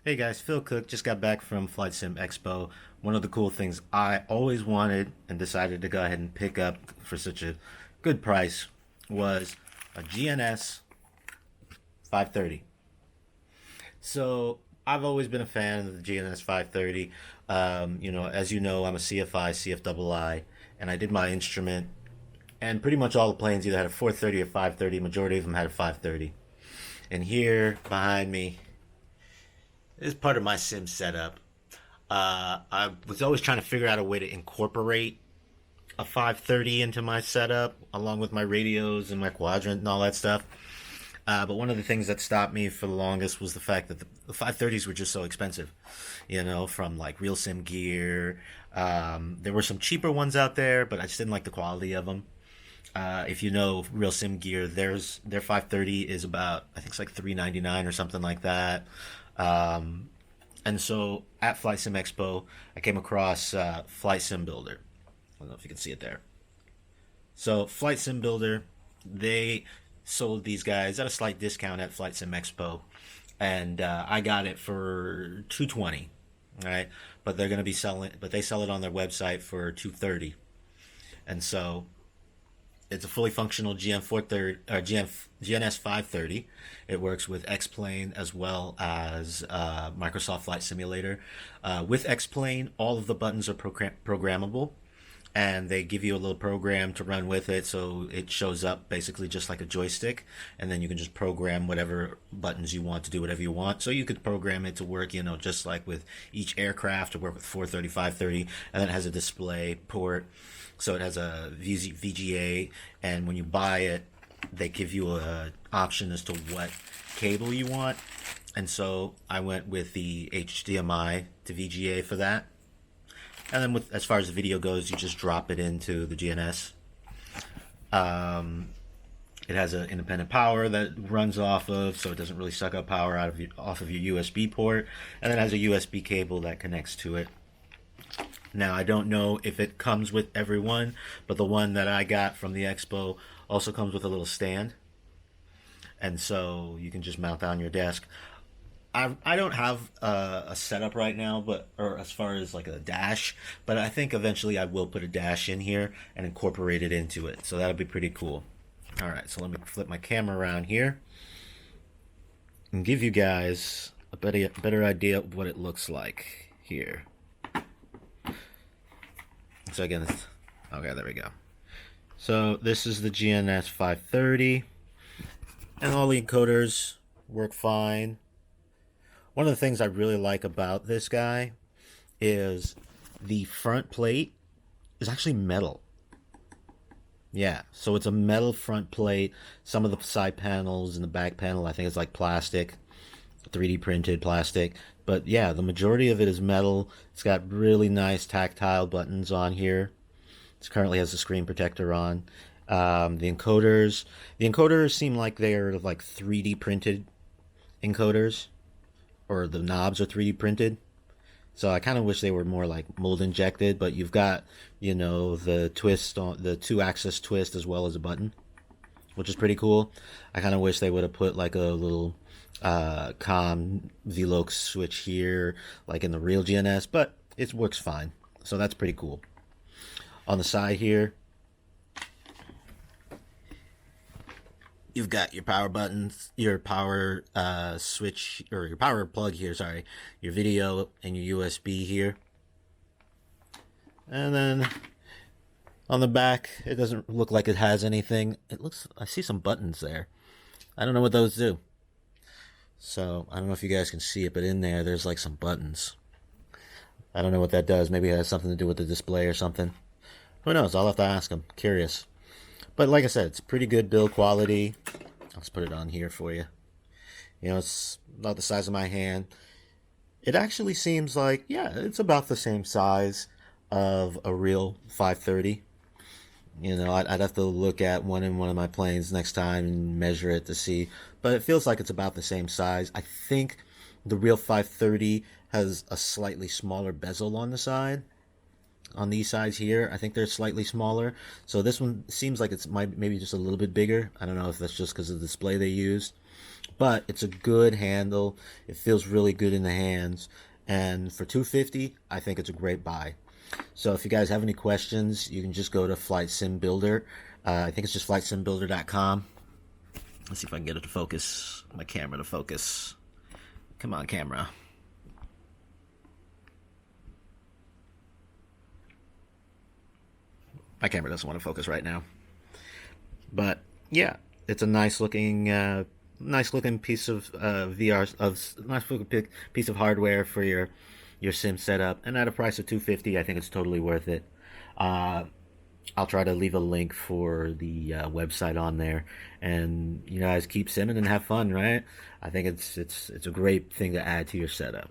Hey guys, Phil Cook just got back from Flight Sim Expo. One of the cool things I always wanted and decided to go ahead and pick up for such a good price was a GNS 530. So I've always been a fan of the GNS 530. As you know, I'm a CFI, CFII, and I did my instrument, and pretty much all the planes either had a 430 or 530. Majority of them had a 530. And here behind me is part of my sim setup. I was always trying to figure out a way to incorporate a 530 into my setup, along with my radios and my quadrant and all that stuff. But one of the things that stopped me for the longest was the fact that the 530s were just so expensive, from like Real Sim Gear. There were some cheaper ones out there, but I just didn't like the quality of them. If you know Real Sim Gear, their 530 is about, I think it's like $399 or something like that. And so at Flight Sim Expo, I came across Flight Sim Builder. I don't know if you can see it there. So Flight Sim Builder, they sold these guys at a slight discount at Flight Sim Expo, and I got it for 220. All right, but they're going to be selling, but they sell it on their website for 230, and so it's a fully functional GNS 530. It works with X-Plane as well as Microsoft Flight Simulator. With X-Plane, all of the buttons are programmable, and they give you a little program to run with it, so it shows up basically just like a joystick, and then you can just program whatever buttons you want to do whatever you want. So you could program it to work, just like with each aircraft, to work with 430, 530, and then it has a display port, so it has a VGA, and when you buy it, they give you a option as to what cable you want, and so I went with the HDMI to VGA for that. And then, as far as the video goes, you just drop it into the GNS. It has an independent power that runs off of, so it doesn't really suck up power off of your USB port. And then it has a USB cable that connects to it. Now, I don't know if it comes with every one, but the one that I got from the expo also comes with a little stand. And so you can just mount that on your desk. I don't have a setup right now, or as far as like a dash, but I think eventually I will put a dash in here and incorporate it into it. So that'll be pretty cool. All right, so let me flip my camera around here and give you guys a better idea of what it looks like here. So again, okay, there we go. So this is the GNS 530, and all the encoders work fine. One of the things I really like about this guy is the front plate is actually metal. Yeah, so it's a metal front plate. Some of the side panels and the back panel, I think it's like plastic, 3D printed plastic. But yeah, the majority of it is metal. It's got really nice tactile buttons on here. It currently has a screen protector on. The encoders seem like they're like 3D printed encoders, or the knobs are 3D printed. So I kind of wish they were more like mold injected, but you've got, the twist on the 2-axis twist as well as a button, which is pretty cool. I kind of wish they would have put like a little COM VLOC switch here, like in the real GNS, but it works fine. So that's pretty cool. On the side here, you've got your power buttons, your power switch, or your power plug here, sorry, your video and your USB here. And then on the back, it doesn't look like it has anything. I see some buttons there. I don't know what those do. So I don't know if you guys can see it, but in there's like some buttons. I don't know what that does. Maybe it has something to do with the display or something. Who knows? I'll have to ask them. Curious. But like I said, it's pretty good build quality. I'll just put it on here for you. It's about the size of my hand. It actually seems like, yeah, it's about the same size of a real 530. I'd have to look at one in one of my planes next time and measure it to see. But it feels like it's about the same size. I think the real 530 has a slightly smaller bezel on the side. On these sides here, I think they're slightly smaller. So this one seems like it's maybe just a little bit bigger. I don't know if that's just because of the display they used. but it's a good handle. It feels really good in the hands, and for 250, I think it's a great buy. So if you guys have any questions, you can just go to Flight Sim Builder. I think it's just flightsimbuilder.com. Let's see if I can get it to focus. My camera to focus. Come on, camera. My camera doesn't want to focus right now. But yeah, it's a nice looking piece of VR, of nice looking piece of hardware for your sim setup, and at a price of 250, I think it's totally worth it. Uh, I'll try to leave a link for the website on there, and you guys keep simming and have fun, right? I think it's a great thing to add to your setup.